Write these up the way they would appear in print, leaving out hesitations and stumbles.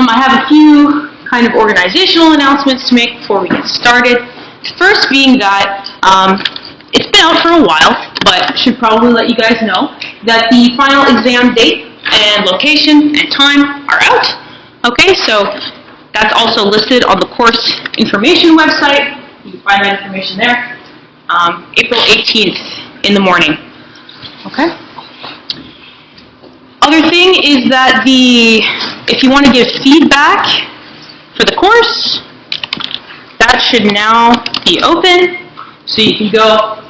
I have a few kind of organizational announcements to make before we get started. The first being that it's been out for a while, but should probably let you guys know that the final exam date and location and time are out. Okay, so that's also listed on the course information website. You can find that information there. April 18th in the morning. Okay. Other thing is that if you want to give feedback for the course, that should now be open. So you can go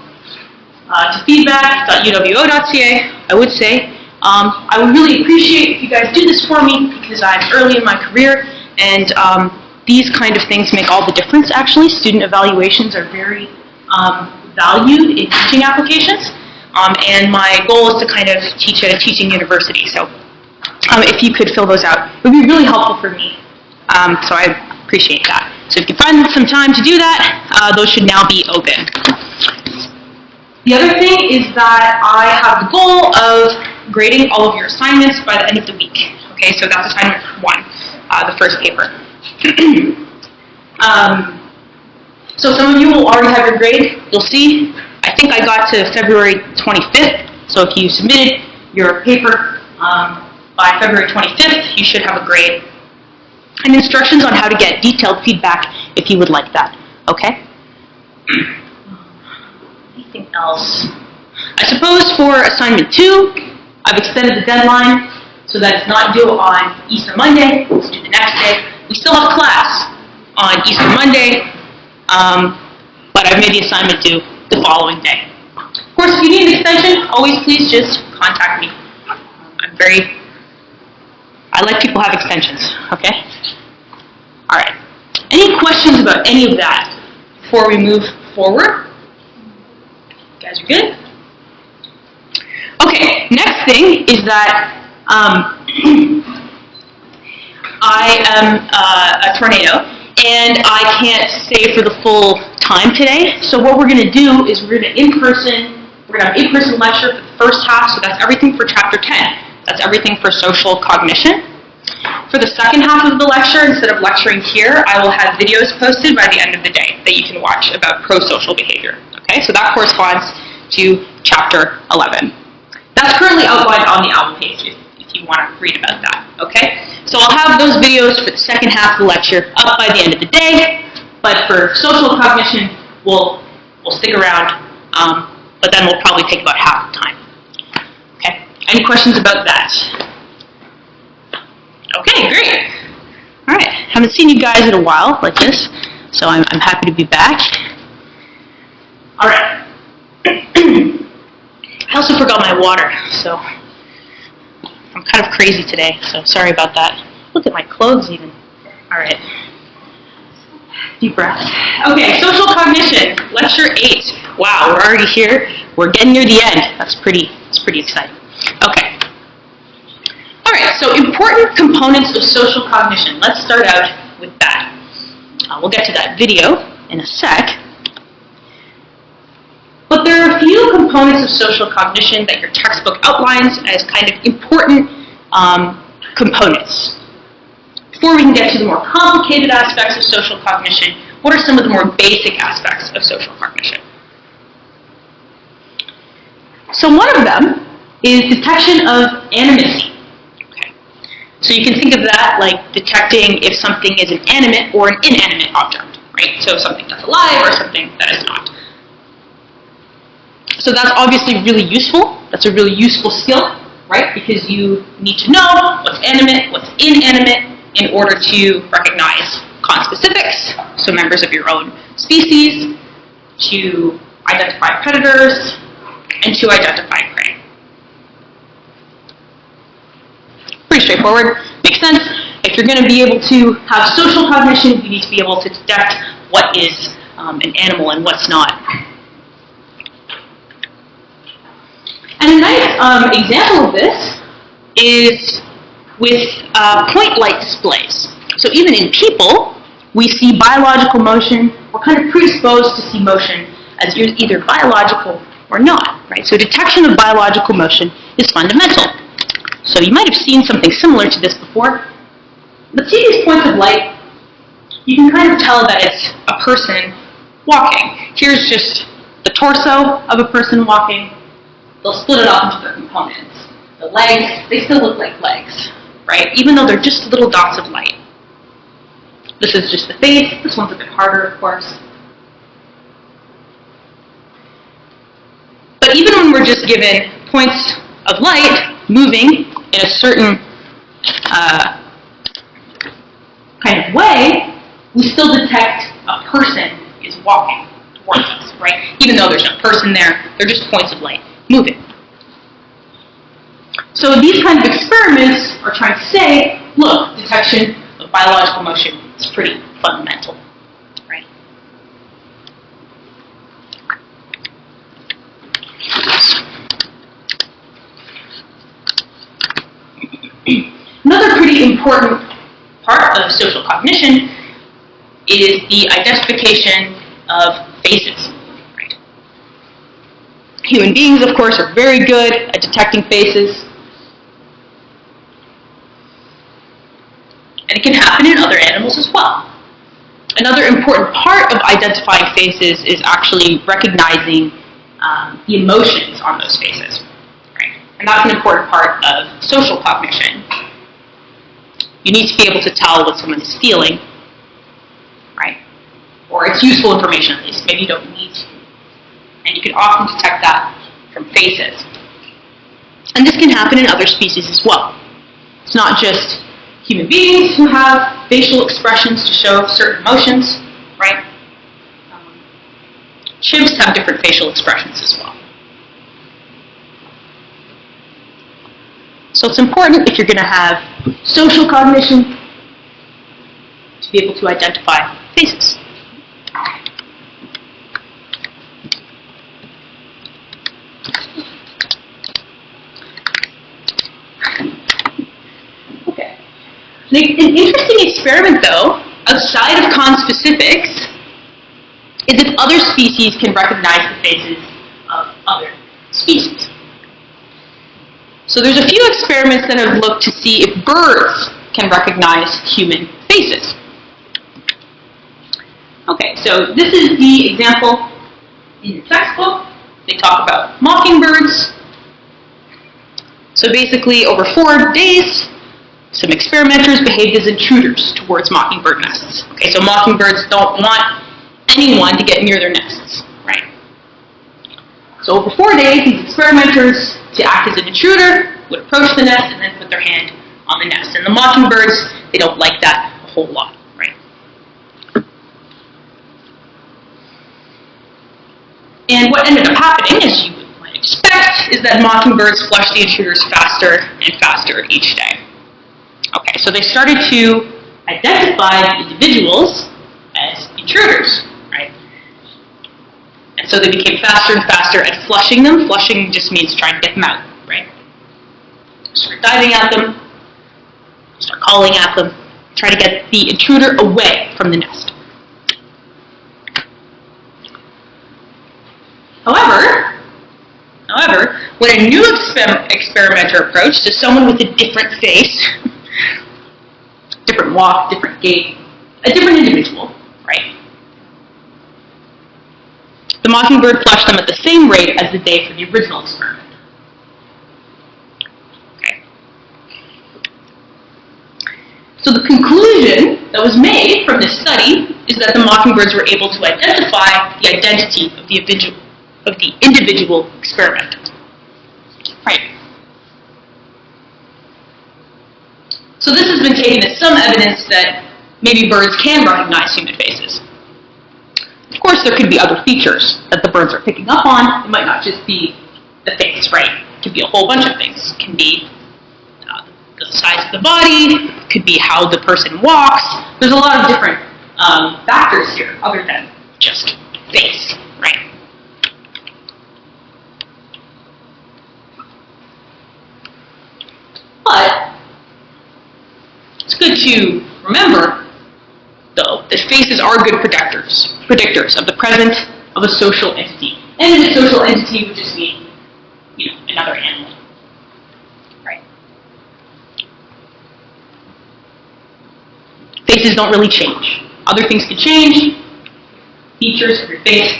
to feedback.uwo.ca. I would say I would really appreciate if you guys do this for me because I'm early in my career, and these kind of things make all the difference. Actually, student evaluations are very valued in teaching applications. And my goal is to kind of teach at a teaching university. So if you could fill those out, it would be really helpful for me. So I appreciate that. So if you find some time to do that, those should now be open. The other thing is that I have the goal of grading all of your assignments by the end of the week. Okay, so that's assignment 1, the first paper. So some of you will already have your grade. You'll see. I think I got to February 25th, so if you submitted your paper by February 25th, you should have a grade. And instructions on how to get detailed feedback if you would like that, okay? Anything else? I suppose for assignment 2, I've extended the deadline so that it's not due on Easter Monday, it's due the next day. We still have class on Easter Monday, but I've made the assignment due the following day. Of course, if you need an extension, always please just contact me. I like people who have extensions, okay? All right. Any questions about any of that before we move forward? You guys are good? Okay, next thing is that I am a tornado, and I can't stay for the full time today. So what we're going to do is we're going to have an in-person lecture for the first half, so that's everything for chapter 10. That's everything for social cognition. For the second half of the lecture, instead of lecturing here, I will have videos posted by the end of the day that you can watch about pro-social behavior. Okay, so that corresponds to chapter 11. That's currently outlined on the OWL page if you want to read about that. Okay, so I'll have those videos for the second half of the lecture up by the end of the day. But for social cognition, we'll stick around, but then we'll probably take about half the time. Okay, any questions about that? Okay, great. All right, haven't seen you guys in a while like this, so I'm happy to be back. All right. I also forgot my water, so I'm kind of crazy today, so sorry about that. Look at my clothes even. All right. Deep breath. Okay, social cognition, lecture 8. Wow, we're already here. We're getting near the end. That's pretty exciting. Okay. All right, so important components of social cognition. Let's start out with that. We'll get to that video in a sec. But there are a few components of social cognition that your textbook outlines as kind of important components. Before we can get to the more complicated aspects of social cognition, what are some of the more basic aspects of social cognition? So one of them is detection of animacy. Okay. So you can think of that like detecting if something is an animate or an inanimate object, right? So something that's alive or something that is not. So that's obviously really useful. That's a really useful skill, right? Because you need to know what's animate, what's inanimate, in order to recognize conspecifics, so members of your own species, to identify predators, and to identify prey. Pretty straightforward, makes sense. If you're going to be able to have social cognition, you need to be able to detect what is an animal and what's not. And a nice example of this is with point light displays. So even in people, we see biological motion. We're kind of predisposed to see motion as either biological or not, right? So detection of biological motion is fundamental. So you might have seen something similar to this before. But see these points of light? You can kind of tell that it's a person walking. Here's just the torso of a person walking. They'll split it up into their components. The legs, they still look like legs, right? Even though they're just little dots of light. This is just the face. This one's a bit harder, of course. But even when we're just given points of light moving in a certain kind of way, we still detect a person is walking towards us, right? Even though there's no person there, they're just points of light moving. So these kind of experiments are trying to say, look, detection of biological motion is pretty fundamental, right? Another pretty important part of social cognition is the identification of faces. Right? Human beings, of course, are very good at detecting faces. And it can happen in other animals as well. Another important part of identifying faces is actually recognizing the emotions on those faces. Right? And that's an important part of social cognition. You need to be able to tell what someone is feeling, right? Or it's useful information at least. Maybe you don't need to. And you can often detect that from faces. And this can happen in other species as well. It's not just human beings who have facial expressions to show certain emotions, right? Chimps have different facial expressions as well. So it's important if you're going to have social cognition to be able to identify faces. Okay. An interesting experiment, though, outside of conspecifics, is if other species can recognize the faces of other species. So there's a few experiments that have looked to see if birds can recognize human faces. Okay, so this is the example in your textbook. They talk about mockingbirds. So basically, over 4 days, some experimenters behaved as intruders towards mockingbird nests. Okay, so mockingbirds don't want anyone to get near their nests, right? So over 4 days, these experimenters, to act as an intruder, would approach the nest and then put their hand on the nest. And the mockingbirds, they don't like that a whole lot, right? And what ended up happening, as you might expect, is that mockingbirds flushed the intruders faster and faster each day. Okay, so they started to identify the individuals as intruders, right? And so they became faster and faster at flushing them. Flushing just means trying to get them out, right? Start diving at them, start calling at them, try to get the intruder away from the nest. However, when a new experimenter approached to someone with a different face, different walk, different gait, a different individual, right? The mockingbird flushed them at the same rate as the day for the original experiment. Okay. So the conclusion that was made from this study is that the mockingbirds were able to identify the identity of the individual experimenter. Right. So this has been taken as some evidence that maybe birds can recognize human faces. Of course, there could be other features that the birds are picking up on. It might not just be the face, right? It could be a whole bunch of things. It can be the size of the body. It could be how the person walks. There's a lot of different factors here other than just face, right? But it's good to remember, though, that faces are good predictors of the presence of a social entity. And a social entity would just mean, another animal, right? Faces don't really change. Other things can change. Features of your face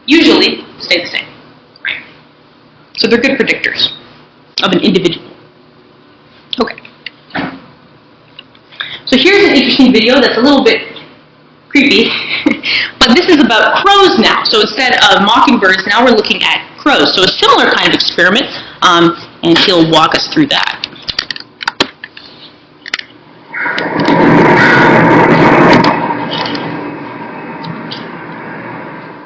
usually stay the same. Right? So they're good predictors of an individual. Okay. So here's an interesting video that's a little bit creepy, but this is about crows now. So instead of mockingbirds, now we're looking at crows. So a similar kind of experiment, and he'll walk us through that.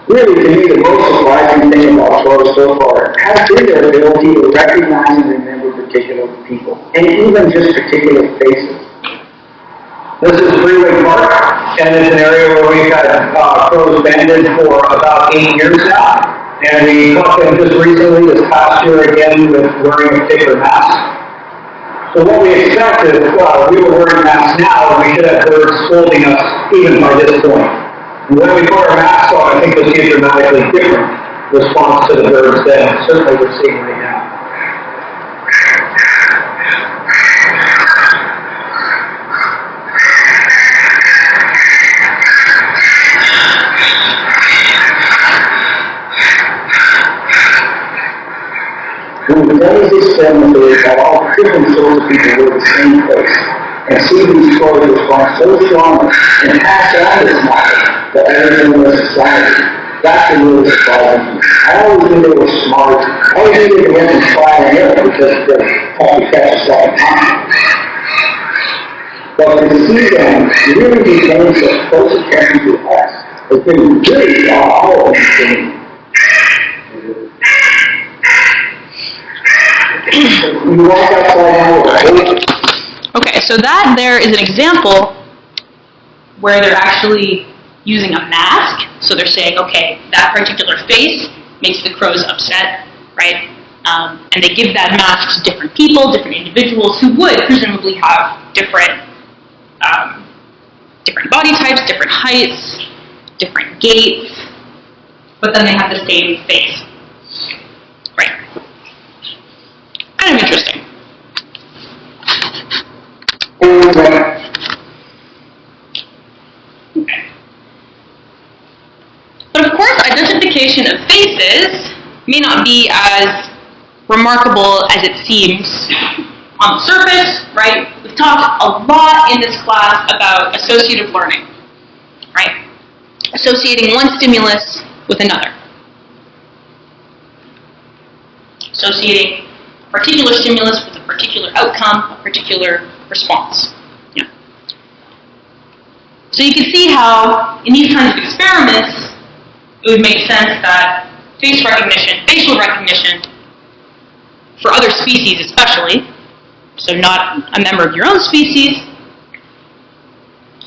Really, to me, the most surprising thing about crows so far has been their ability to recognize and remember particular people, and even just particular faces. This is Freeway Park, and it's an area where we've had crows banded for about 8 years now. And we caught them just recently, this past year again, with wearing a paper mask. So what we expected, we were wearing masks now, and we should have birds scolding us even by this point. And when we put our masks on, I think we'll see a dramatically different response to the birds than certainly we're seeing right now. When we've done these experiments where we've got all different sorts of people with the same place, and see these crows respond so strongly and pass on this knowledge to everyone in the society, that's what really surprising me. I always knew they were smart. I always knew they went and try and error because they're trying to catch a second time. But to see them really be paying such close attention to us has been really all-eye-opening to me. Okay, so that there is an example where they're actually using a mask. So they're saying, okay, that particular face makes the crows upset, right? And they give that mask to different people, different individuals who would presumably have different body types, different heights, different gaits, but then they have the same face, right? Kind of interesting. Okay. But of course, identification of faces may not be as remarkable as it seems on the surface, right? We've talked a lot in this class about associative learning, right? Associating one stimulus with another. Associating a particular stimulus with a particular outcome, a particular response. Yeah. So you can see how, in these kinds of experiments, it would make sense that facial recognition, for other species especially, so not a member of your own species,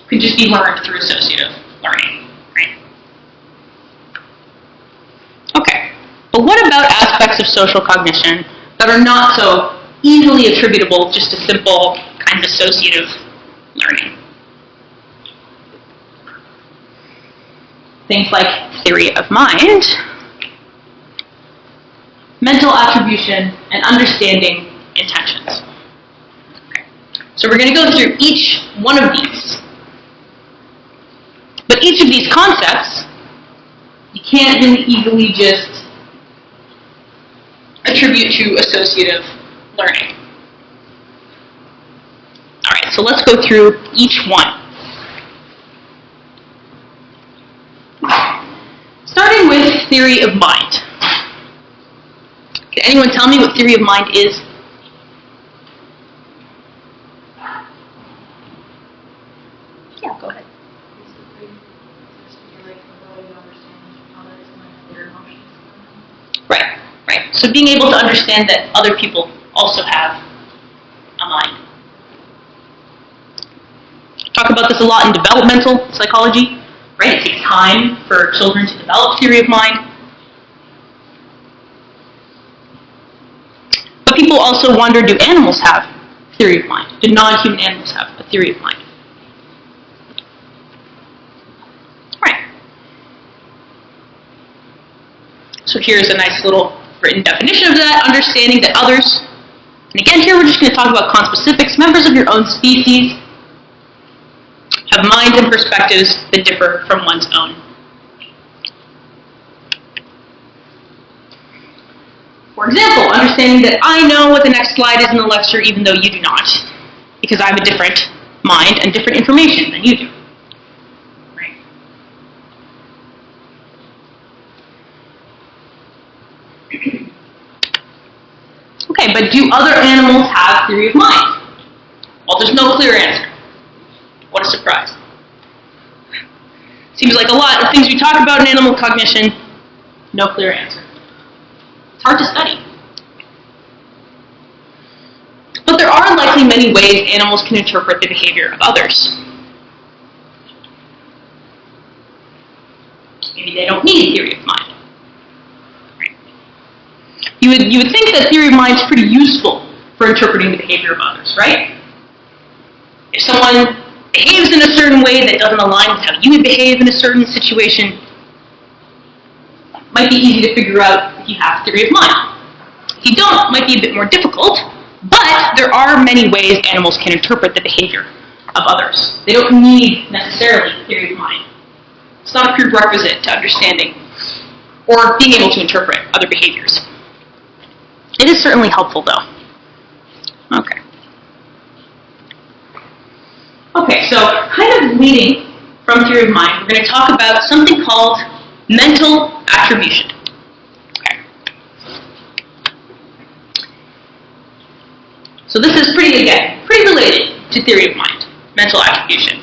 could just be learned through associative learning, right? Okay, but what about aspects of social cognition that are not so easily attributable just to simple kind of associative learning? Things like theory of mind, mental attribution, and understanding intentions. Okay. So we're going to go through each one of these. But each of these concepts, you can't really easily just attribute to associative learning. All right, so let's go through each one. Starting with theory of mind. Can anyone tell me what theory of mind is? Yeah, go ahead. Right, right. So being able to understand that other people also have a mind. Talk about this a lot in developmental psychology, right? It takes time for children to develop theory of mind. But people also wonder, do animals have theory of mind? Do non-human animals have a theory of mind? Right. So here's a nice little written definition of that, understanding that others, and again here we're just going to talk about conspecifics, members of your own species, have minds and perspectives that differ from one's own. For example, understanding that I know what the next slide is in the lecture even though you do not, because I have a different mind and different information than you do. Right? Okay, but do other animals have theory of mind? Well, there's no clear answer. What a surprise. Seems like a lot of things we talk about in animal cognition, no clear answer. It's hard to study. But there are likely many ways animals can interpret the behavior of others. Maybe they don't need a theory of mind. Right. You would think that theory of mind is pretty useful for interpreting the behavior of others, right? If someone behaves in a certain way that doesn't align with how you would behave in a certain situation, it might be easy to figure out if you have a theory of mind. If you don't, it might be a bit more difficult, but there are many ways animals can interpret the behavior of others. They don't need necessarily a theory of mind. It's not a prerequisite to understanding or being able to interpret other behaviors. It is certainly helpful, though. Okay. Okay, so kind of leading from theory of mind, we're going to talk about something called mental attribution. Okay. So this is pretty related to theory of mind, mental attribution.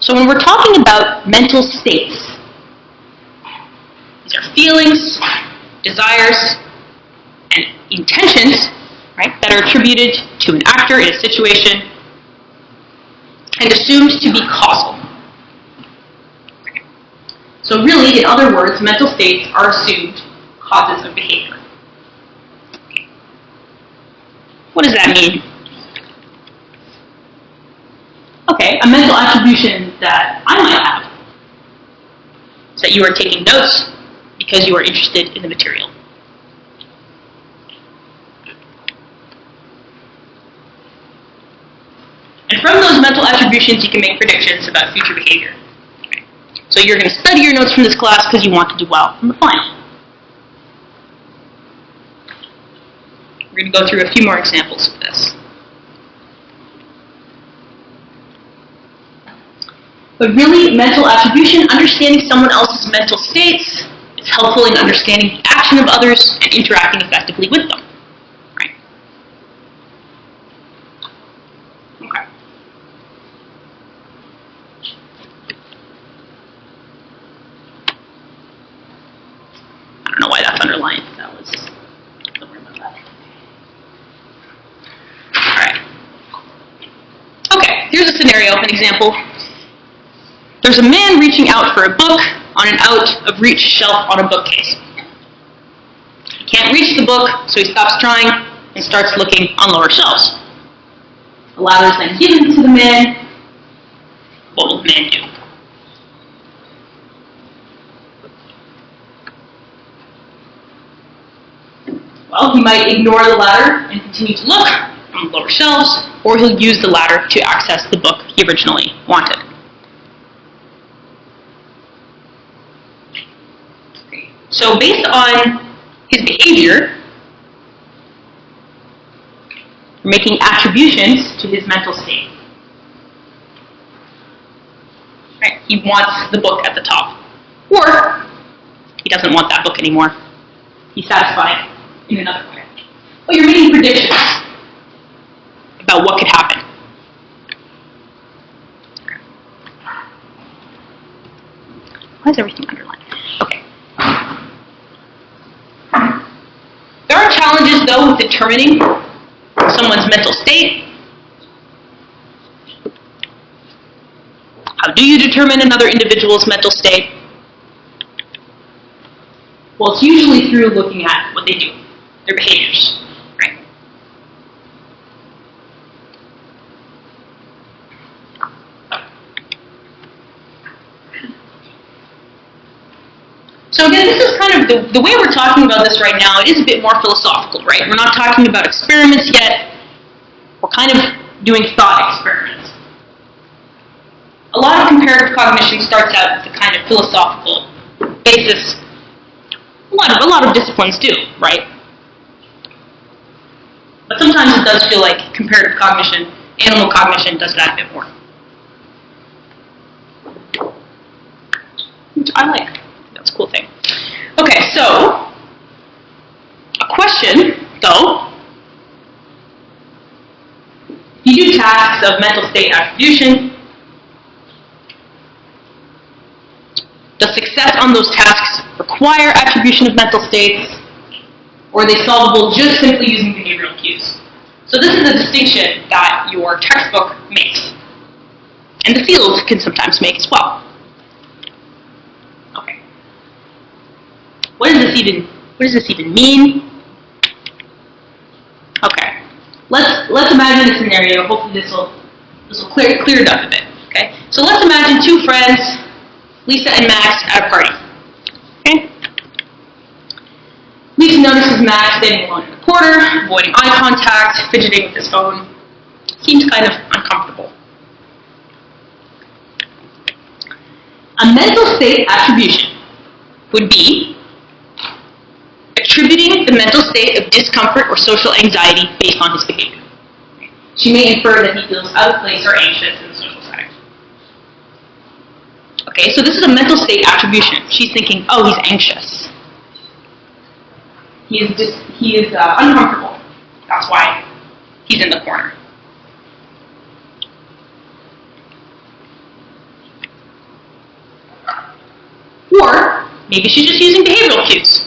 So when we're talking about mental states, these are feelings, desires, and intentions, right, that are attributed to an actor in a situation and assumed to be causal. So really, in other words, mental states are assumed causes of behavior. What does that mean? Okay, a mental attribution that I might have is that you are taking notes because you are interested in the material. And from those mental attributions, you can make predictions about future behavior. Okay. So you're going to study your notes from this class because you want to do well in the final. We're going to go through a few more examples of this. But really, mental attribution, understanding someone else's mental states, is helpful in understanding the action of others and interacting effectively with them. Right? Okay. I don't know why that's underlined. That was, don't worry about that. Alright. Okay, here's a scenario, an example. There's a man reaching out for a book on an out-of-reach shelf on a bookcase. He can't reach the book, so he stops trying and starts looking on lower shelves. A ladder is then given to the man. What will the man do? Well, he might ignore the ladder and continue to look on lower shelves, or he'll use the ladder to access the book he originally wanted. So based on his behavior, we're making attributions to his mental state. Right? He wants the book at the top. Or he doesn't want that book anymore. He's satisfied in another way. But you're making predictions about what could happen. Why is everything underlined? Okay. There are challenges, though, with determining someone's mental state. How do you determine another individual's mental state? Well, it's usually through looking at what they do, their behaviors, right? So again, this is kind of the way we're talking about this right now. It is a bit more philosophical, right? We're not talking about experiments yet. We're kind of doing thought experiments. A lot of comparative cognition starts out with a kind of philosophical basis. A lot of disciplines do, right? But sometimes it does feel like comparative cognition, animal cognition does that a bit more. Which I like. That's a cool thing. Okay, so, a question, though. You do tasks of mental state attribution. Does success on those tasks require attribution of mental states, or are they solvable just simply using behavioral cues? So this is a distinction that your textbook makes, and the field can sometimes make as well. Okay. What does this even mean? Okay. Let's imagine a scenario. Hopefully this will clear it up a bit. Okay. So let's imagine two friends, Lisa and Max, at a party. Okay. Lisa notices Max standing alone in the corner, avoiding eye contact, fidgeting with his phone. Seems kind of uncomfortable. A mental state attribution would be attributing the mental state of discomfort or social anxiety based on his behavior. She may infer that he feels out of place or anxious in the social setting. Okay, so this is a mental state attribution. She's thinking, oh, he's anxious. He is uncomfortable. That's why he's in the corner. Or maybe she's just using behavioral cues.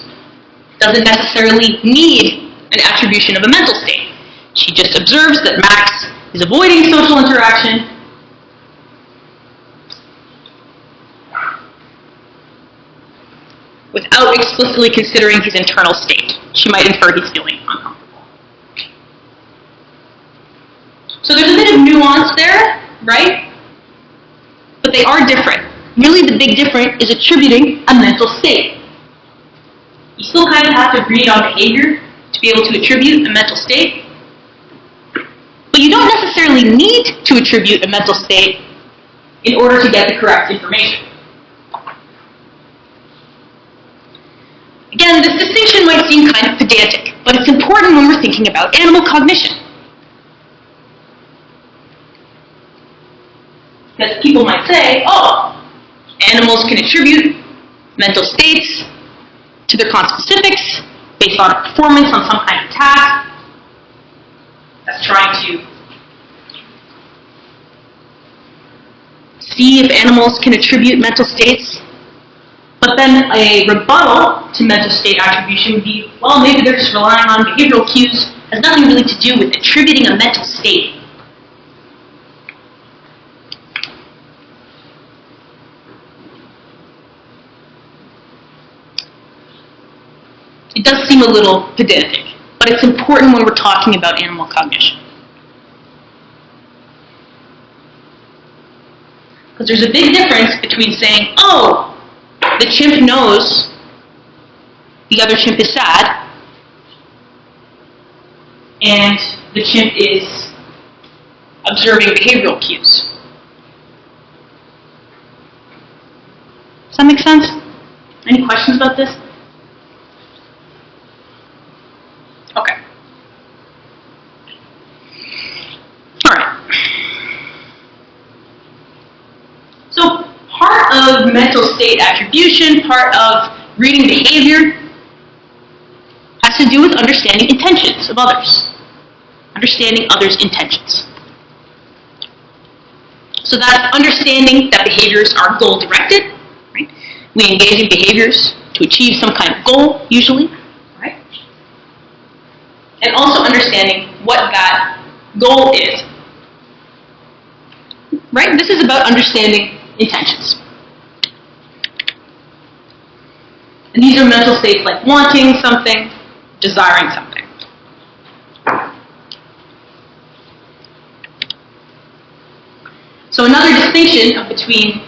Doesn't necessarily need an attribution of a mental state. She just observes that Max is avoiding social interaction without explicitly considering his internal state. She might infer he's feeling uncomfortable. So there's a bit of nuance there, right? But they are different. Really the big difference is attributing a mental state. You still kind of have to read on behavior to be able to attribute a mental state. But you don't necessarily need to attribute a mental state in order to get the correct information. Again, this distinction might seem kind of pedantic, but it's important when we're thinking about animal cognition. Because people might say, oh, animals can attribute mental states to their conspecifics based on a performance on some kind of task. That's trying to see if animals can attribute mental states. But then a rebuttal to mental state attribution would be, well, maybe they're just relying on behavioral cues. It has nothing really to do with attributing a mental state. It does seem a little pedantic, but it's important when we're talking about animal cognition. Because there's a big difference between saying, oh, the chimp knows the other chimp is sad, and the chimp is observing behavioral cues. Does that make sense? Any questions about this? Okay. All right. So part of mental state attribution, part of reading behavior, has to do with understanding intentions of others. Understanding others' intentions. So that's understanding that behaviors are goal-directed. Right? We engage in behaviors to achieve some kind of goal, usually. Right? And also understanding what that goal is. Right? This is about understanding intentions. And these are mental states like wanting something, desiring something. So another distinction between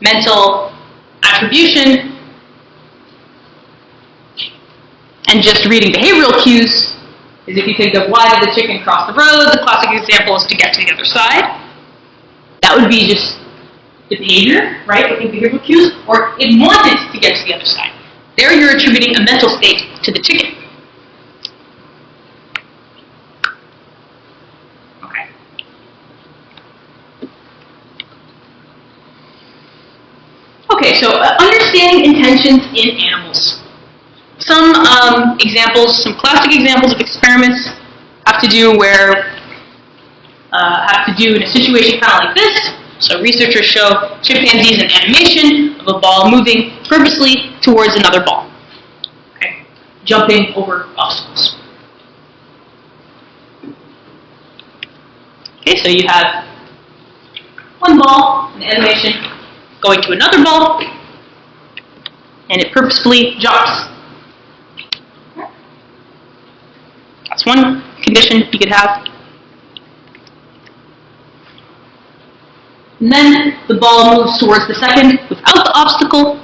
mental attribution and just reading behavioral cues is if you think of why did the chicken cross the road, the classic example is to get to the other side. That would be just the behavior, right? Looking at behavioral cues, or it wanted to get to the other side. There you're attributing a mental state to the chicken. Okay. Okay, so understanding intentions in animals. Some examples, some classic examples of experiments have to do in a situation kind of like this. So researchers show chimpanzees an animation of a ball moving purposely towards another ball. Okay, jumping over obstacles. Okay, so you have one ball, an animation, going to another ball, and it purposefully jumps. That's one condition you could have. And then the ball moves towards the second without the obstacle.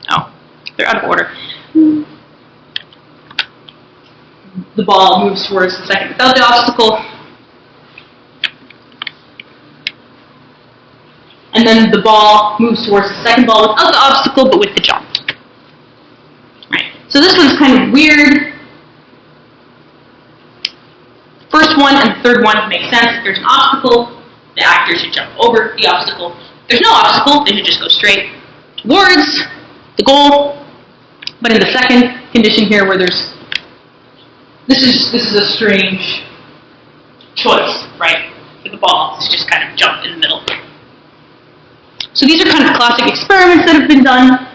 Oh, they're out of order. The ball moves towards the second without the obstacle. And then the ball moves towards the second ball without the obstacle, but with the jump. Right. So this one's kind of weird. First one and the third one make sense. If there's an obstacle, the actor should jump over the obstacle. If there's no obstacle, they should just go straight towards the goal. But in the second condition here, where there's this is a strange choice, right? For the ball to just kind of jump in the middle. So these are kind of classic experiments that have been done.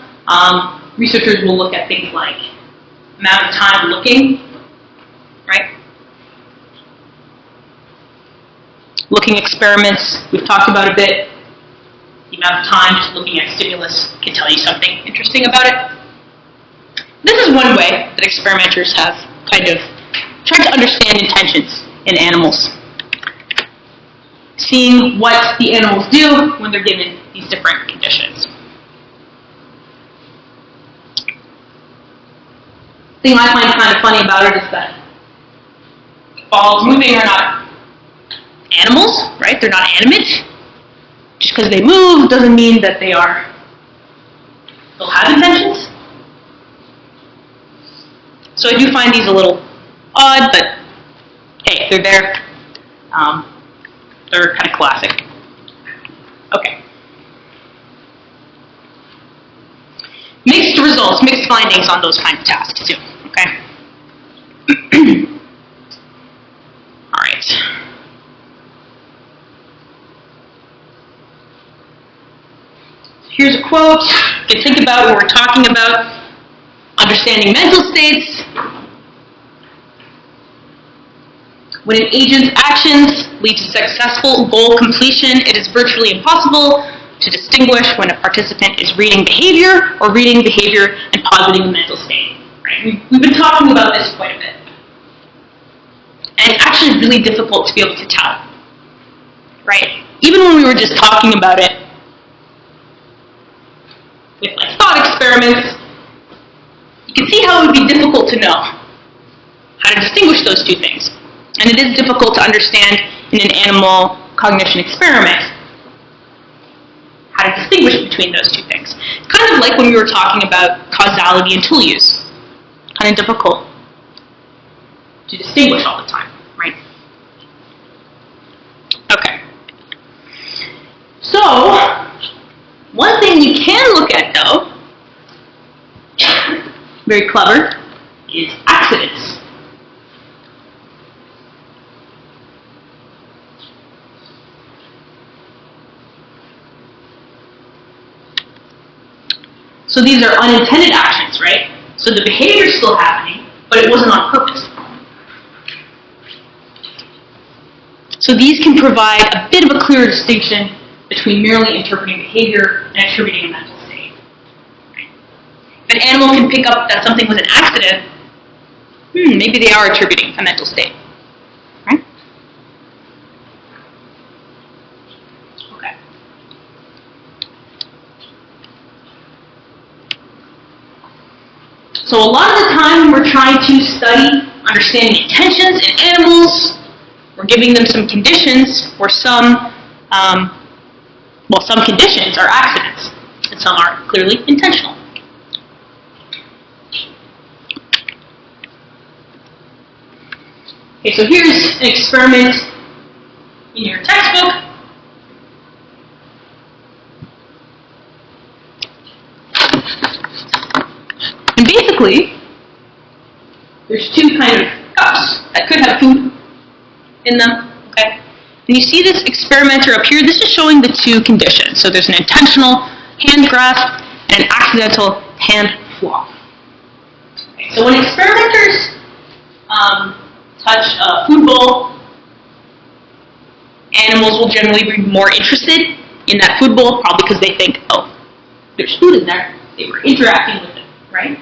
Researchers will look at things like amount of time looking, right? Looking experiments, we've talked about a bit. The amount of time just looking at stimulus can tell you something interesting about it. This is one way that experimenters have kind of tried to understand intentions in animals. Seeing what the animals do when they're given these different conditions. The thing I find kind of funny about it is that balls moving are not animals, right? They're not animate. Just because they move doesn't mean that they'll have intentions. So I do find these a little odd, but hey, they're there. They're kind of classic. Okay. Mixed results, mixed findings on those kind of tasks too, okay? All right. Here's a quote. You can think about what we're talking about. Understanding mental states. When an agent's actions lead to successful goal completion, it is virtually impossible to distinguish when a participant is reading behavior or reading behavior and positing a mental state. Right? We've been talking about this quite a bit. And it's actually really difficult to be able to tell. Right? Even when we were just talking about it with like thought experiments, you can see how it would be difficult to know how to distinguish those two things. And it is difficult to understand in an animal cognition experiment how to distinguish between those two things. It's kind of like when we were talking about causality and tool use. Kind of difficult to distinguish all the time, right? Okay. So, one thing you can look at though, very clever, is accidents. So these are unintended actions, right? So the behavior is still happening, but it wasn't on purpose. So these can provide a bit of a clearer distinction between merely interpreting behavior and attributing a mental state. If an animal can pick up that something was an accident, maybe they are attributing a mental state. Right? Okay. So a lot of the time when we're trying to study, understand the intentions in animals, we're giving them some conditions, or some conditions are accidents, and some are clearly intentional. Okay, so here's an experiment in your textbook. And basically, there's two kind of cups that could have food in them, okay? And you see this experimenter up here, this is showing the two conditions. So there's an intentional hand grasp and an accidental hand flop. Okay, so when experimenters touch a food bowl, animals will generally be more interested in that food bowl, probably because they think, oh, there's food in there. They were interacting with it, right?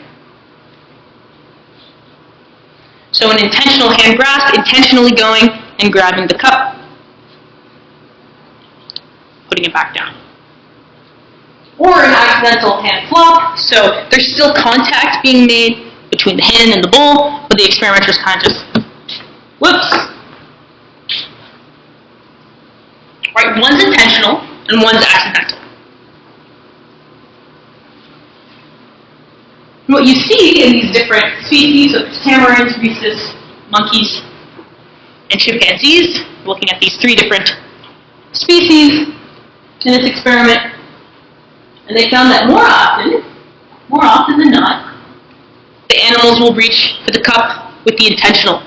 So an intentional hand grasp, intentionally going and grabbing the cup, putting it back down. Or an accidental hand flop, so there's still contact being made between the hand and the bowl, but the experimenters kind of just, whoops. Right, one's intentional and one's accidental. What you see in these different species, so there's tamarins, rhesus, monkeys, and chimpanzees, looking at these three different species in this experiment, and they found that more often than not, the animals will reach for the cup with the intentional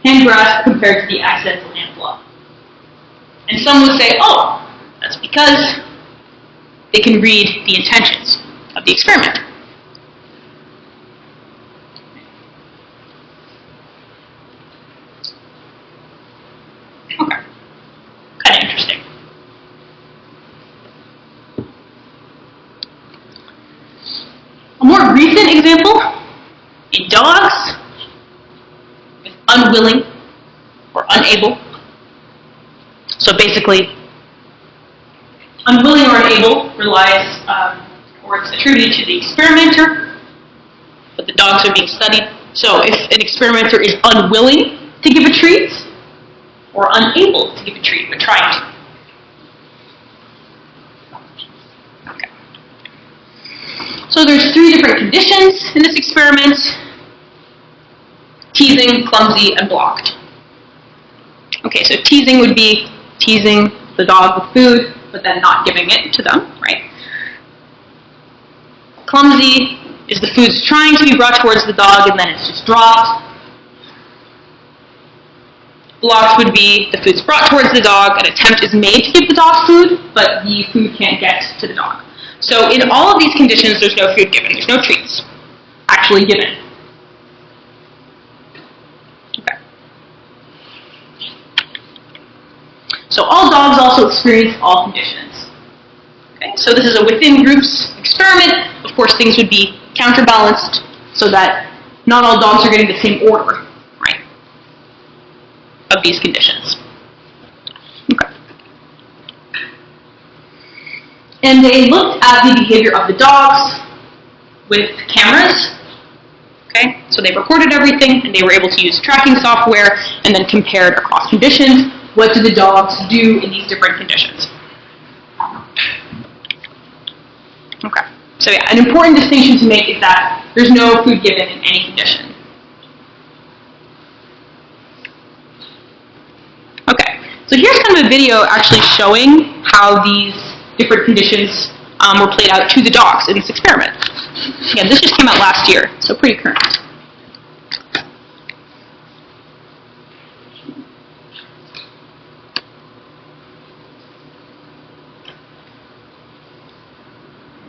hand grasp compared to the accidental hand flop. And some would say, oh, that's because they can read the intentions of the experiment. Okay. Kind of interesting. A more recent example, in dogs, with unwilling or unable. So basically, unwilling or unable relies, or it's attributed to the experimenter, but the dogs are being studied. So if an experimenter is unwilling to give a treat, or unable to give a treat, but trying to. Okay. So there's three different conditions in this experiment: teasing, clumsy, and blocked. Okay, so teasing would be teasing the dog with food, but then not giving it to them, right? Clumsy is the food's trying to be brought towards the dog and then it's just dropped. Blocked would be the food's brought towards the dog, an attempt is made to give the dog food, but the food can't get to the dog. So in all of these conditions, there's no food given, there's no treats actually given. Okay. So all dogs also experience all conditions. Okay, so this is a within groups experiment. Of course, things would be counterbalanced so that not all dogs are getting the same order, right, of these conditions. Okay. And they looked at the behavior of the dogs with cameras. Okay, so they recorded everything and they were able to use tracking software and then compared across conditions. What do the dogs do in these different conditions? Okay, so yeah, an important distinction to make is that there's no food given in any condition. Okay, so here's kind of a video actually showing how these different conditions were played out to the dogs in this experiment. Again, this just came out last year, so pretty current.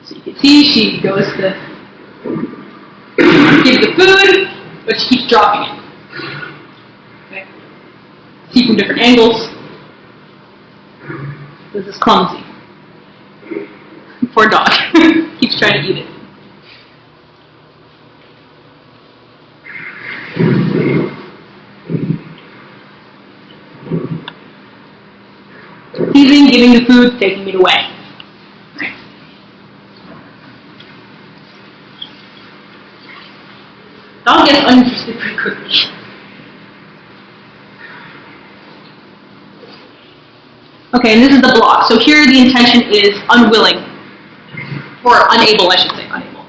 So you can see she goes to give the food, but she keeps dropping it. Okay. See from different angles. This is clumsy. Poor dog. Keeps trying to eat it. Teasing, giving the food, taking it away. Right. Dog gets uninterested pretty quickly. Okay, and this is the block. So here the intention is unwilling, or unable, I should say, unable.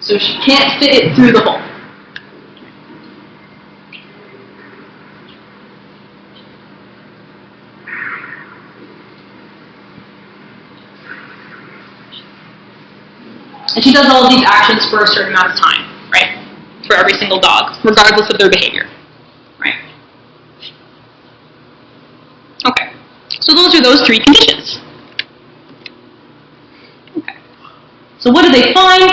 So she can't fit it through the hole. And she does all of these actions for a certain amount of time, right? For every single dog, regardless of their behavior, right? Okay, so those are those three conditions. Okay, so what do they find?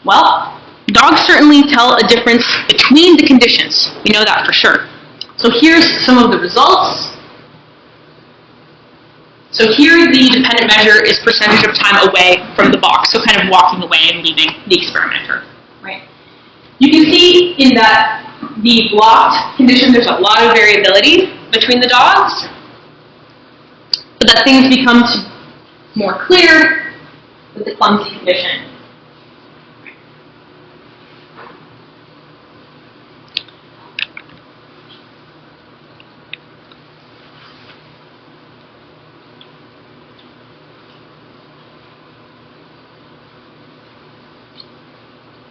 Well, dogs certainly tell a difference between the conditions. We know that for sure. So here's some of the results. So here the dependent measure is percentage of time away from the box, so kind of walking away and leaving the experimenter, right? You can see in that the blocked condition, there's a lot of variability between the dogs, but that things become more clear with the clumsy condition.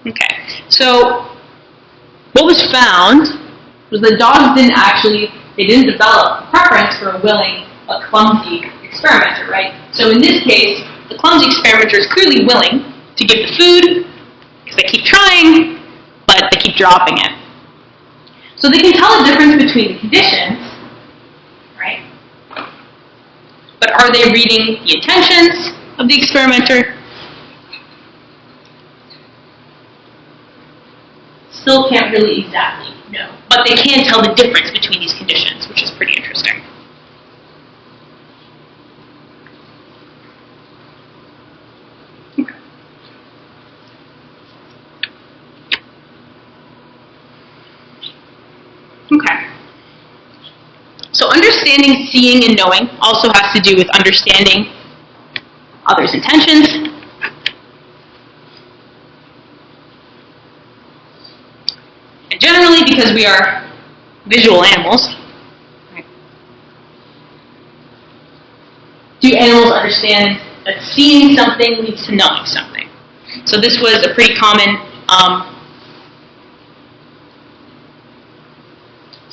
Okay, so what was found was that dogs didn't develop a preference for a willing but clumsy experimenter, right? So in this case, the clumsy experimenter is clearly willing to give the food because they keep trying, but they keep dropping it. So they can tell a difference between the conditions, right? But are they reading the intentions of the experimenter? Still can't really exactly know. But they can tell the difference between these conditions, which is pretty interesting. Okay. So understanding, seeing, and knowing also has to do with understanding others' intentions. And generally, because we are visual animals, do animals understand that seeing something leads to knowing something? So this was a pretty common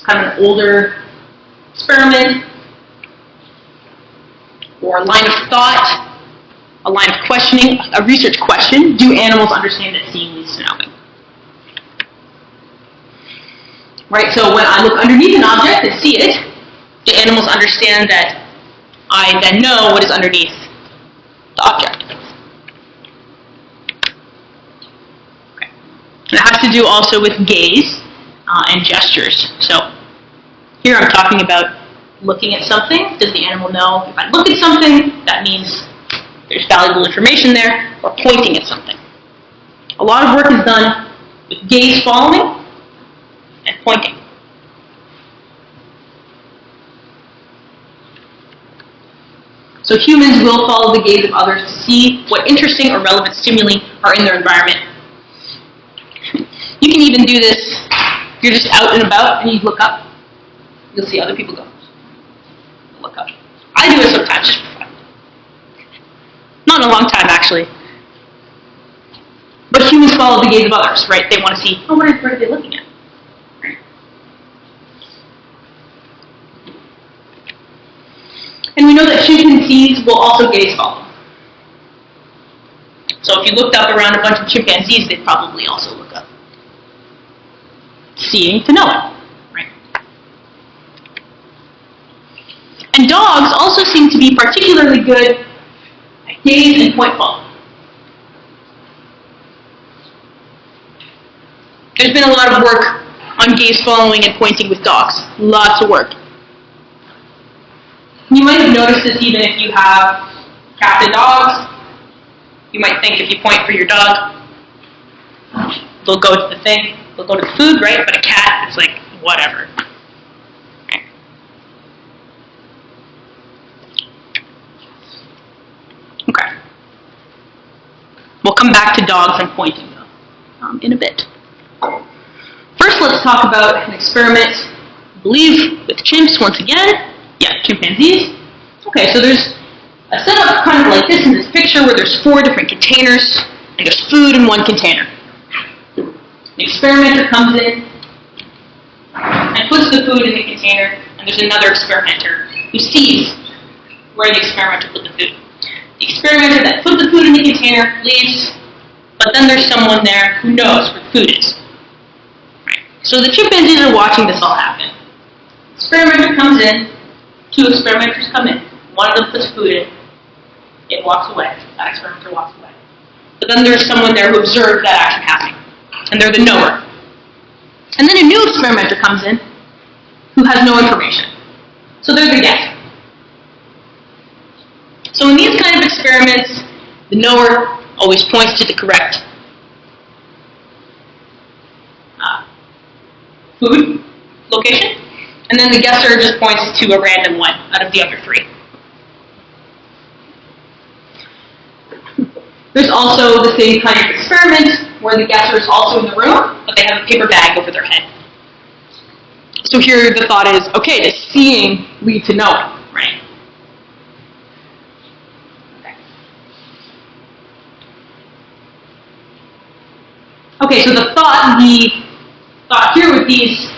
kind of an older experiment or a line of thought, a line of questioning, a research question. Do animals understand that seeing leads to knowing? Right, so when I look underneath an object and see it, do animals understand that I then know what is underneath the object? Okay. And it has to do also with gaze and gestures. So here I'm talking about looking at something. Does the animal know if I look at something, that means there's valuable information there, or pointing at something? A lot of work is done with gaze following and pointing. So humans will follow the gaze of others to see what interesting or relevant stimuli are in their environment. You can even do this, you're just out and about and you look up. You'll see other people go. Look up. I do it sometimes. Not in a long time, actually. But humans follow the gaze of others, right? They want to see, oh, what are they looking at? Right. And we know that chimpanzees will also gaze follow. So if you looked up around a bunch of chimpanzees, they'd probably also look up. Seeing to knowing. And dogs also seem to be particularly good at gaze and point follow. There's been a lot of work on gaze following and pointing with dogs. Lots of work. You might have noticed this even if you have captive dogs. You might think if you point for your dog, they'll go to the thing, they'll go to the food, right? But a cat, it's like, whatever. Okay. We'll come back to dogs and pointing, though, in a bit. First, let's talk about an experiment, I believe, with chimps once again. Yeah, chimpanzees. Okay, so there's a setup kind of like this in this picture where there's 4 different containers, and there's food in one container. The experimenter comes in and puts the food in the container, and there's another experimenter who sees where the experimenter put the food. The experimenter that put the food in the container leaves, but then there's someone there who knows where the food is. So the chimpanzees are watching this all happen. Experimenter comes in, 2 experimenters come in. One of them puts food in, it walks away. That experimenter walks away. But then there's someone there who observed that action happening, and they're the knower. And then a new experimenter comes in who has no information. So they're the guesser. So in these kind of experiments, the knower always points to the correct food location, and then the guesser just points to a random one out of the other 3. There's also the same kind of experiment where the guesser is also in the room, but they have a paper bag over their head. So here the thought is, okay, does seeing lead to knowing, right? Okay, so the thought here with these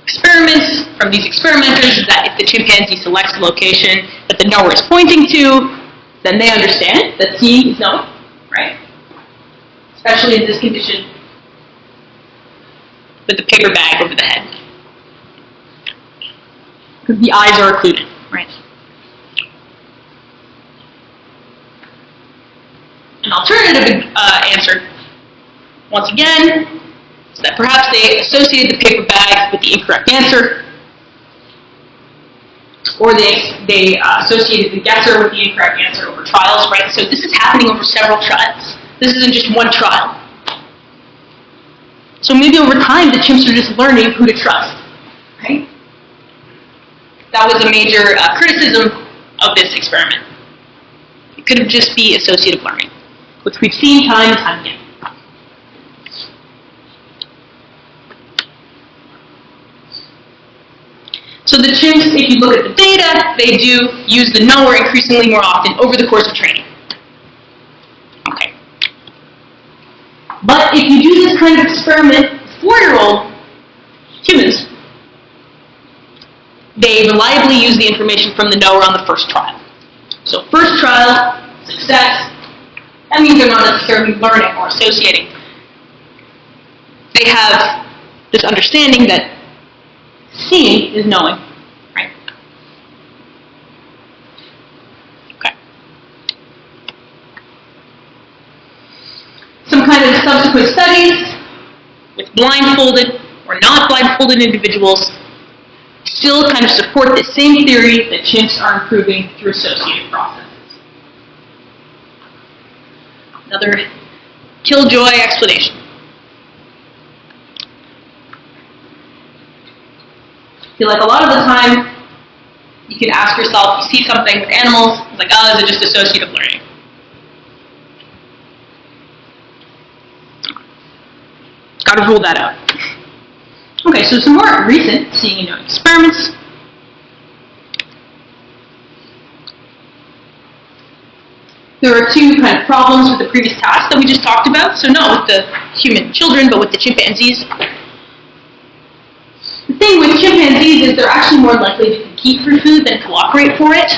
experiments from these experimenters is that if the chimpanzee selects the location that the knower is pointing to, then they understand that seeing is knowing, right? Especially in this condition with the paper bag over the head. Because the eyes are occluded, right? An alternative answer, once again, is that perhaps they associated the paper bag with the incorrect answer, or they associated the guesser with the incorrect answer over trials, right? So this is happening over several trials. This isn't just one trial. So maybe over time, the chimps are just learning who to trust, right? That was a major criticism of this experiment. It could just be associative learning, which we've seen time and time again. So the chimps, if you look at the data, they do use the knower increasingly more often over the course of training. Okay. But if you do this kind of experiment with 4-year-old humans, they reliably use the information from the knower on the first trial. So first trial, success, that means they're not necessarily learning or associating. They have this understanding that seeing is knowing, right? Okay. Some kind of subsequent studies with blindfolded or not blindfolded individuals still kind of support the same theory that chimps are improving through associative processes. Another killjoy explanation. I feel like a lot of the time, you can ask yourself, you see something with animals, it's like, oh, is it just associative learning? Got to rule that out. Okay, so some more recent seeing and knowing experiments. There are 2 kind of problems with the previous task that we just talked about. So not with the human children, but with the chimpanzees. The thing with chimpanzees is they're actually more likely to compete for food than cooperate for it.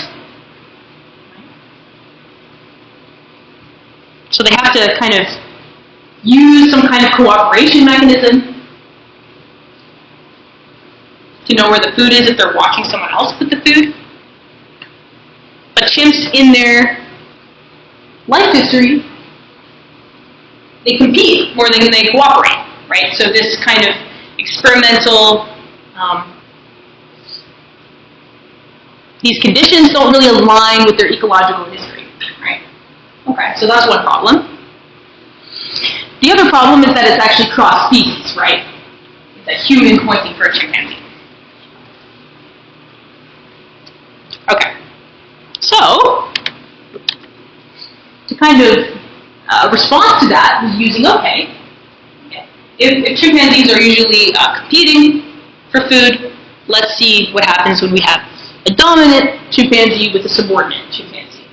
So they have to kind of use some kind of cooperation mechanism to know where the food is if they're watching someone else put the food. But chimps, in their life history, they compete more than they cooperate, right? So this kind of experimental, these conditions don't really align with their ecological history, right? Okay, so that's one problem. The other problem is that it's actually cross-species, right? It's a human pointing for a chimpanzee. Okay, so to kind of response to that was using okay. If chimpanzees are usually competing for food, let's see what happens when we have a dominant chimpanzee with a subordinate chimpanzee.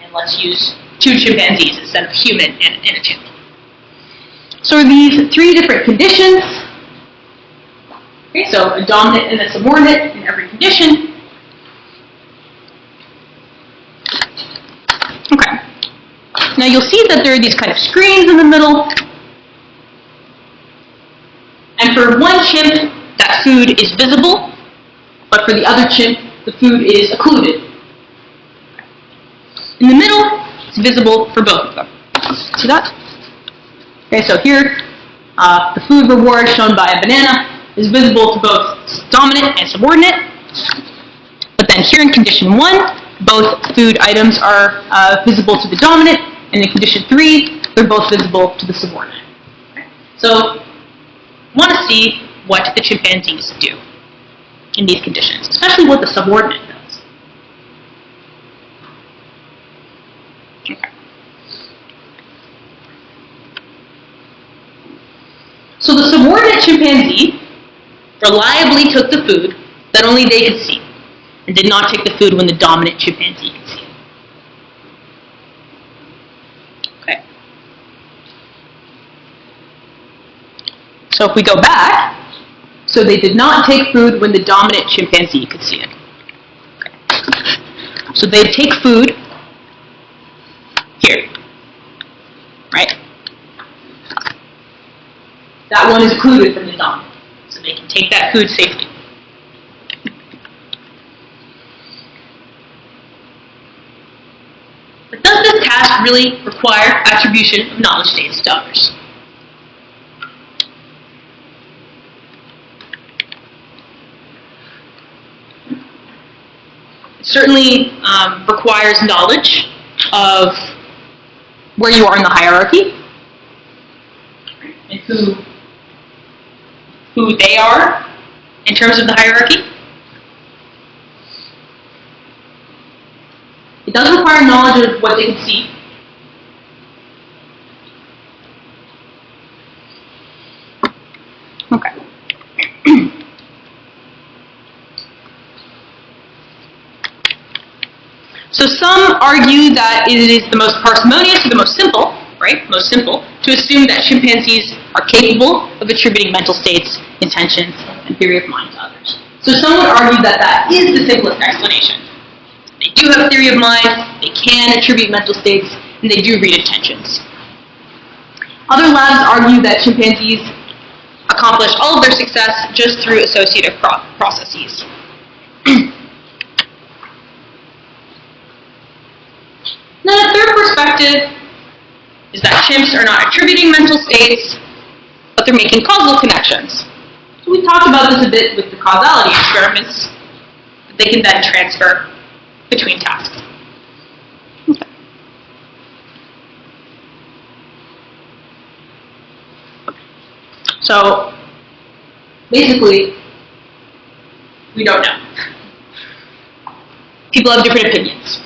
And let's use 2 chimpanzees instead of a human and a chimp. So these 3 different conditions. Okay, so a dominant and a subordinate in every condition. Okay. Now you'll see that there are these kind of screens in the middle. And for one chimp, that food is visible, but for the other chimp, the food is occluded. In the middle, it's visible for both of them. See that? Okay, so here, the food reward shown by a banana is visible to both dominant and subordinate. But then here in condition 1, both food items are visible to the dominant, and in condition 3, they're both visible to the subordinate. Okay? So, I want to see what the chimpanzees do in these conditions, especially what the subordinate does. Okay. So the subordinate chimpanzee reliably took the food that only they could see, and did not take the food when the dominant chimpanzee could see it. Okay. So if we go back, so they did not take food when the dominant chimpanzee could see it. Okay. So they take food here, right? That one is occluded from the dominant, so they can take that food safely. But does this task really require attribution of knowledge states to others? It certainly requires knowledge of where you are in the hierarchy and who they are in terms of the hierarchy. It does require knowledge of what they can see. Okay. So some argue that it is the most parsimonious or the most simple, right? Most simple, to assume that chimpanzees are capable of attributing mental states, intentions, and theory of mind to others. So some would argue that that is the simplest explanation. They do have theory of mind, they can attribute mental states, and they do read intentions. Other labs argue that chimpanzees accomplish all of their success just through associative processes. Then a third perspective is that chimps are not attributing mental states, but they're making causal connections. So we talked about this a bit with the causality experiments, that they can then transfer between tasks. Okay. So basically, we don't know. People have different opinions.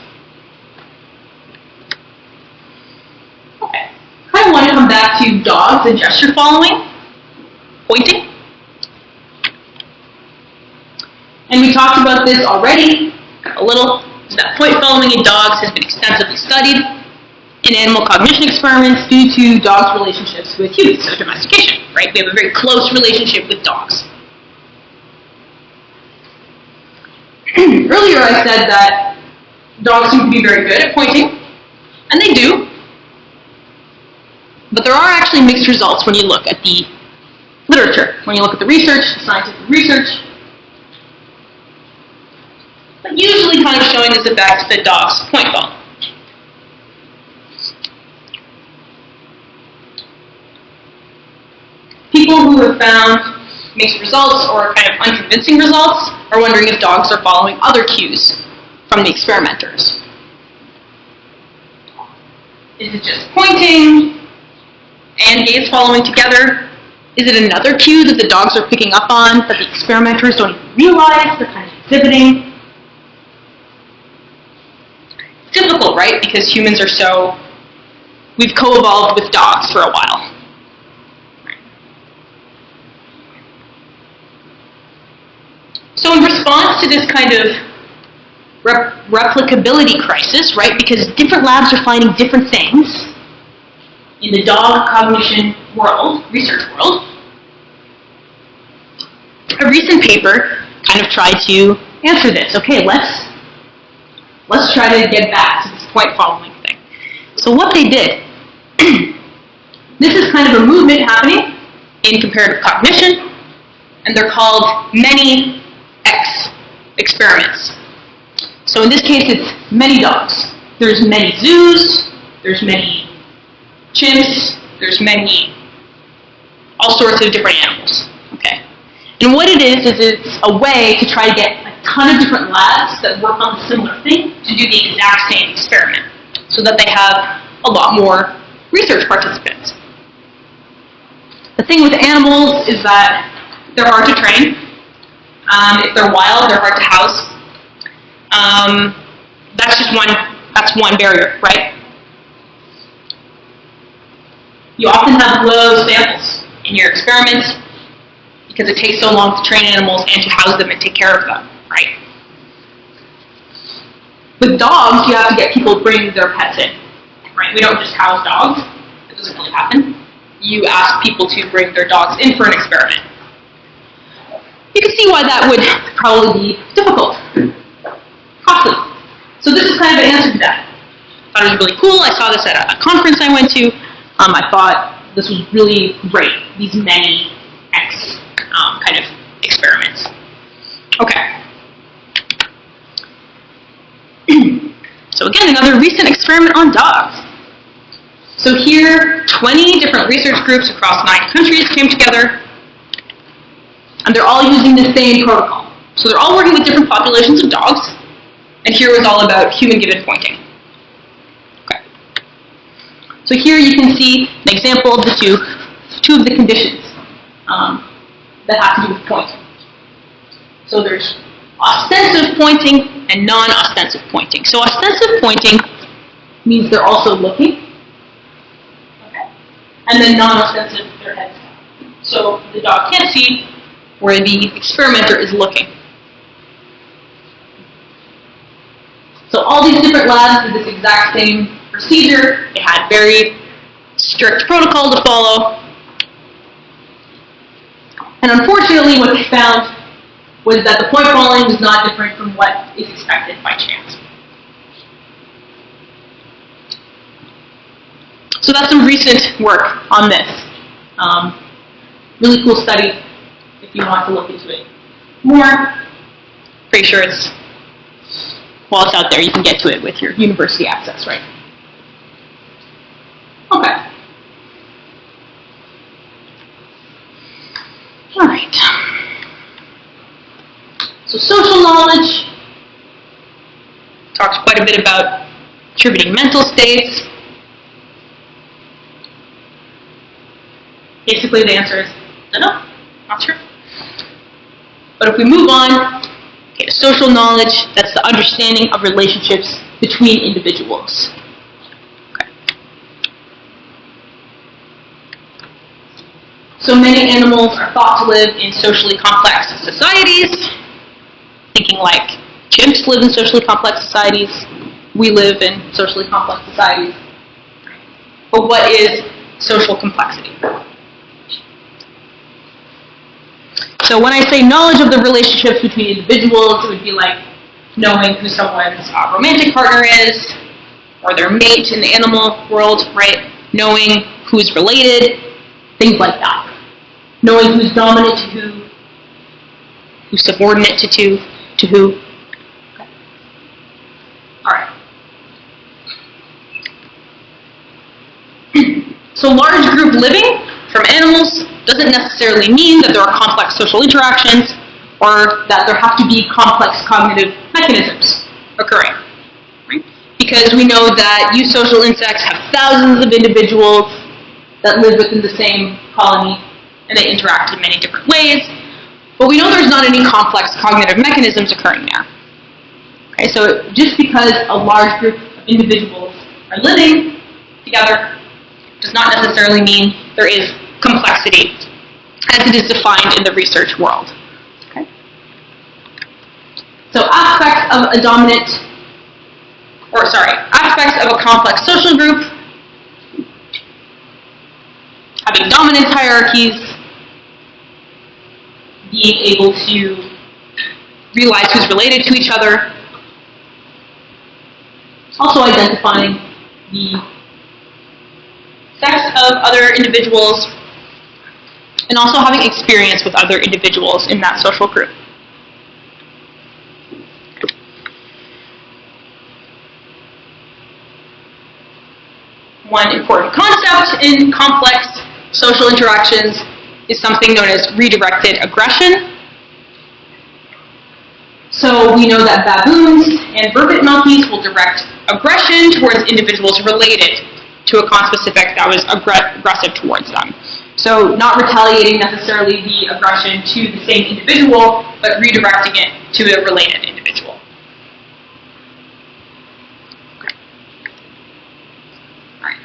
Okay. I kind of want to come back to dogs and gesture following, pointing. And we talked about this already a little. That point following in dogs has been extensively studied in animal cognition experiments due to dogs' relationships with humans, so domestication, right? We have a very close relationship with dogs. Earlier I said that dogs seem to be very good at pointing, and they do. But there are actually mixed results when you look at the literature, when you look at the research, the scientific research. But usually kind of showing this effect that dogs point follow. People who have found mixed results or kind of unconvincing results are wondering if dogs are following other cues from the experimenters. Is it just pointing and gaze following together? Is it another cue that the dogs are picking up on that the experimenters don't even realize they're kind of exhibiting? Difficult, right? Because humans are we've co-evolved with dogs for a while. So in response to this kind of replicability crisis, right, because different labs are finding different things in the dog cognition world, research world, a recent paper kind of tried to answer this. Okay, let's try to get back to this point following thing. So what they did, this is kind of a movement happening in comparative cognition, and they're called many X experiments. So in this case, it's many dogs. There's many zoos, there's many chimps, there's many, all sorts of different animals, okay? And what it is it's a way to try to get a ton of different labs that work on a similar thing to do the exact same experiment, so that they have a lot more research participants. The thing with animals is that they're hard to train. If they're wild, they're hard to house. That's one barrier, right? You often have low samples in your experiments because it takes so long to train animals and to house them and take care of them, right? With dogs, you have to get people to bring their pets in, right? We don't just house dogs. It doesn't really happen. You ask people to bring their dogs in for an experiment. You can see why that would probably be difficult, costly. So this is kind of an answer to that. I thought it was really cool. I saw this at a conference I went to. I thought this was really great, these many X kind of experiments. Okay. So again, another recent experiment on dogs. So here, 20 different research groups across 9 countries came together, and they're all using the same protocol. So they're all working with different populations of dogs, and here was all about human-given pointing. Okay. So here you can see an example of the two of the conditions that have to do with pointing. So there's ostensive pointing and non-ostensive pointing. So ostensive pointing means they're also looking, okay, and then non-ostensive, their heads down. So the dog can't see where the experimenter is looking. So all these different labs did this exact same procedure. It had very strict protocol to follow. And unfortunately, what they found was that the point following was not different from what is expected by chance. So that's some recent work on this. Really cool study if you want to look into it more. Pretty sure it's out there. You can get to it with your university access, right? Okay. All right. So social knowledge talks quite a bit about attributing mental states. Basically, the answer is no, not true. But if we move on, okay, to social knowledge, that's the understanding of relationships between individuals. Okay. So many animals are thought to live in socially complex societies. Thinking like chimps live in socially complex societies. We live in socially complex societies. But what is social complexity? So when I say knowledge of the relationships between individuals, it would be like knowing who someone's romantic partner is, or their mate in the animal world, right? Knowing who's related, things like that. Knowing who's dominant to who, who's subordinate to who. Okay. All right. So large group living from animals doesn't necessarily mean that there are complex social interactions or that there have to be complex cognitive mechanisms occurring, right? Because we know that eusocial insects have thousands of individuals that live within the same colony and they interact in many different ways, but we know there's not any complex cognitive mechanisms occurring there. Okay, so just because a large group of individuals are living together does not necessarily mean there is complexity as it is defined in the research world. Okay? So aspects of a complex social group, having dominance hierarchies, being able to realize who's related to each other, also identifying the sex of other individuals, and also having experience with other individuals in that social group. One important concept in complex social interactions is something known as redirected aggression. So we know that baboons and vervet monkeys will direct aggression towards individuals related to a conspecific that was aggressive towards them. So not retaliating necessarily the aggression to the same individual, but redirecting it to a related individual. Okay. All right.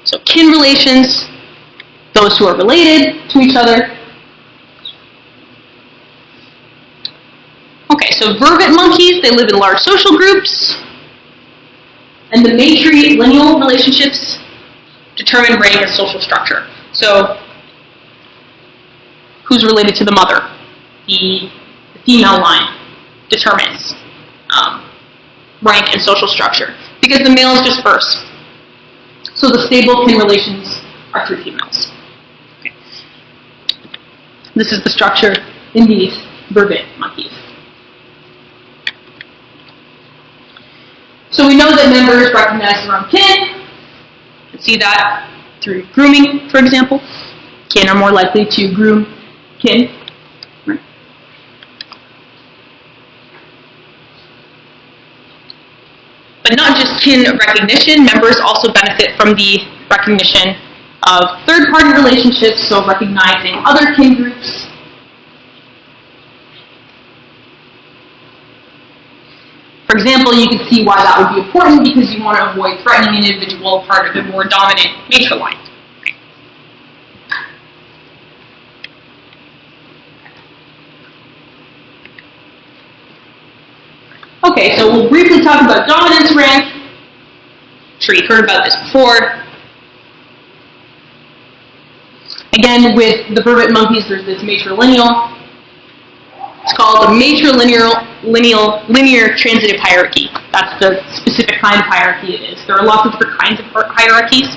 So kin relations, those who are related to each other. Okay, so vervet monkeys, they live in large social groups, and the matrilineal relationships determine rank and social structure. So, who's related to the mother? The female line determines rank and social structure, because the males disperse. So the stable kin relations are through females. Okay. This is the structure in these vervet monkeys. So we know that members recognize their own kin. You can see that through grooming, for example. Kin are more likely to groom kin. Right. But not just kin recognition, members also benefit from the recognition of third-party relationships, so recognizing other kin groups. For example, you can see why that would be important because you want to avoid threatening an individual part of a more dominant matriline. Okay, so we'll briefly talk about dominance rank. I'm sure you've heard about this before. Again, with the vervet monkeys, there's this matrilineal. It's called a linear transitive hierarchy. That's the specific kind of hierarchy it is. There are lots of different kinds of hierarchies.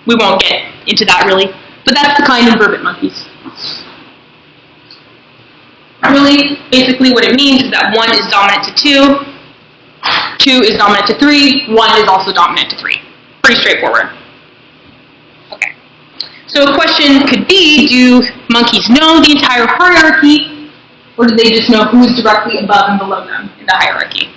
We won't get into that really, but that's the kind in vervet monkeys. Really, basically what it means is that 1 is dominant to 2, 2 is dominant to 3, 1 is also dominant to 3. Pretty straightforward. Okay. So a question could be, do monkeys know the entire hierarchy, or do they just know who is directly above and below them in the hierarchy?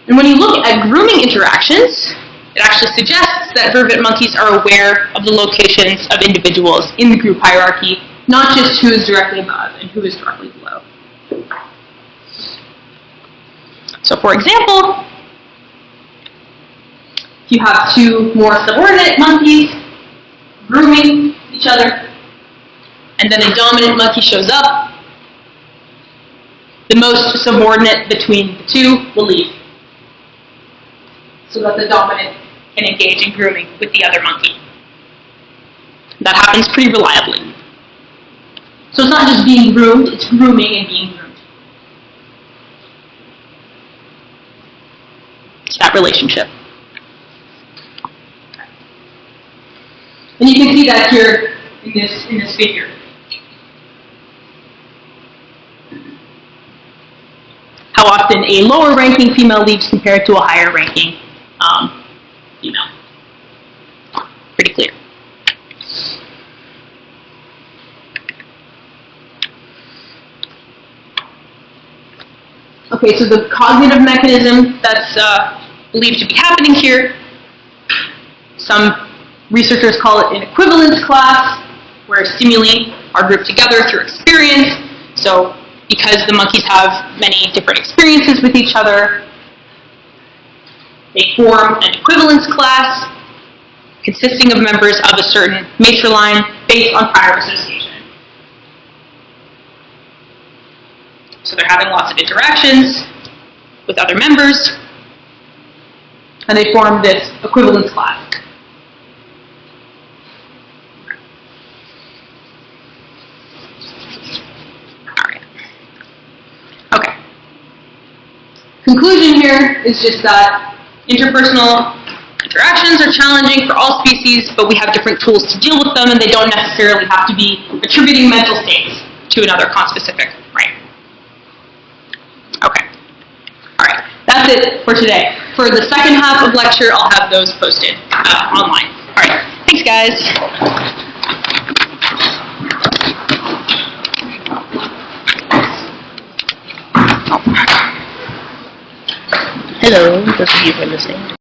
And when you look at grooming interactions, it actually suggests that vervet monkeys are aware of the locations of individuals in the group hierarchy, not just who is directly above and who is directly below. So for example, if you have 2 more subordinate monkeys grooming each other, and then a dominant monkey shows up, the most subordinate between the 2 will leave, so that the dominant can engage in grooming with the other monkey. That happens pretty reliably. So it's not just being groomed, it's grooming and being groomed. It's that relationship. And you can see that here in this figure. How often a lower ranking female leaves compared to a higher ranking female. Pretty clear. Okay, so the cognitive mechanism that's believed to be happening here, some Researchers call it an equivalence class, where stimuli are grouped together through experience. So because the monkeys have many different experiences with each other, they form an equivalence class consisting of members of a certain matriline based on prior association. So they're having lots of interactions with other members, and they form this equivalence class. Conclusion here is just that interpersonal interactions are challenging for all species, but we have different tools to deal with them, and they don't necessarily have to be attributing mental states to another conspecific, right? Okay. All right. That's it for today. For the second half of lecture, I'll have those posted online. All right. Thanks, guys. Hello, those of you who are listening.